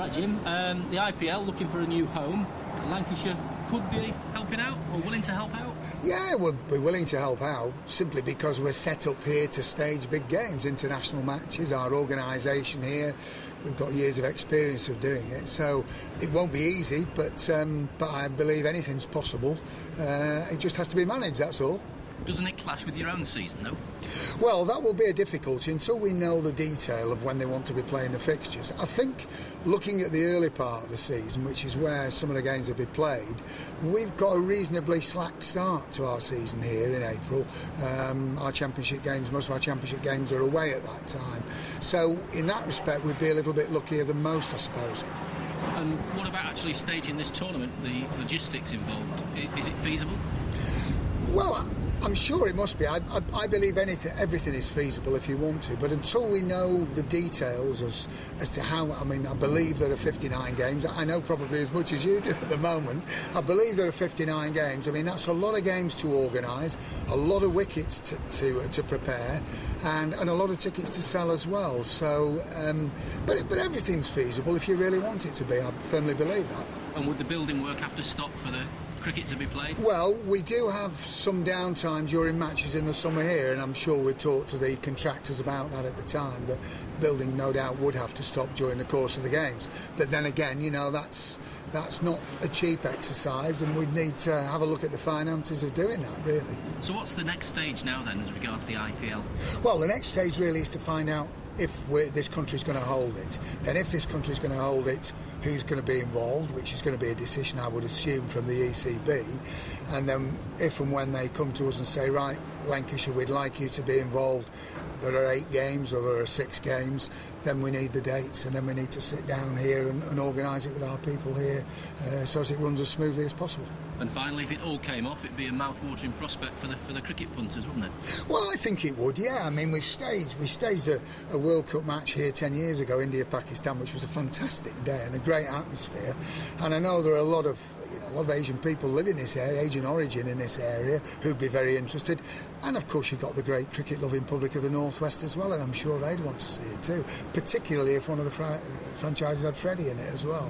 Hi Jim. The IPL looking for a new home. Lancashire could be helping out or willing to help out? Yeah, we're willing to help out simply because we're set up here to stage big games, international matches. Our organisation here, we've got years of experience of doing it, so it won't be easy, but I believe anything's possible. It just has to be managed, that's all. Doesn't it clash with your own season, though? Well, that will be a difficulty until we know the detail of when they want to be playing the fixtures. I think looking at the early part of the season, which is where some of the games will be played, we've got a reasonably slack start to our season here in April. Most of our championship games are away at that time. So in that respect, we'd be a little bit luckier than most, I suppose. And what about actually staging this tournament, the logistics involved? Is it feasible? Well, I'm sure it must be. I believe everything is feasible if you want to, but until we know the details as to how, I believe there are 59 games. I know probably as much as you do at the moment. I believe there are 59 games. That's a lot of games to organise, a lot of wickets to prepare, and a lot of tickets to sell as well. So, but everything's feasible if you really want it to be. I firmly believe that. And would the building work have to stop for the cricket to be played? Well, we do have some downtime during matches in the summer here, and I'm sure we talked to the contractors about that at the time. The building no doubt would have to stop during the course of the games, but then again, that's not a cheap exercise, and we'd need to have a look at the finances of doing that, really. So what's the next stage now then as regards the IPL? Well, the next stage really is to find out if this country's going to hold it. Then if this country's going to hold it, who's going to be involved, which is going to be a decision I would assume from the ECB. And then if and when they come to us and say, right, Lancashire, we'd like you to be involved, there are 8 games or there are 6 games, then we need the dates, and then we need to sit down here and organise it with our people here so as it runs as smoothly as possible. And finally, if it all came off, it'd be a mouth-watering prospect for the cricket punters, wouldn't it? Well, I think it would, yeah. we staged a World Cup match here 10 years ago, India-Pakistan, which was a fantastic day and a great atmosphere. And I know there are a lot of Asian people live in this area, Asian origin in this area, who'd be very interested. And of course you've got the great cricket-loving public of the North West as well, and I'm sure they'd want to see it too, particularly if one of the franchises had Freddie in it as well.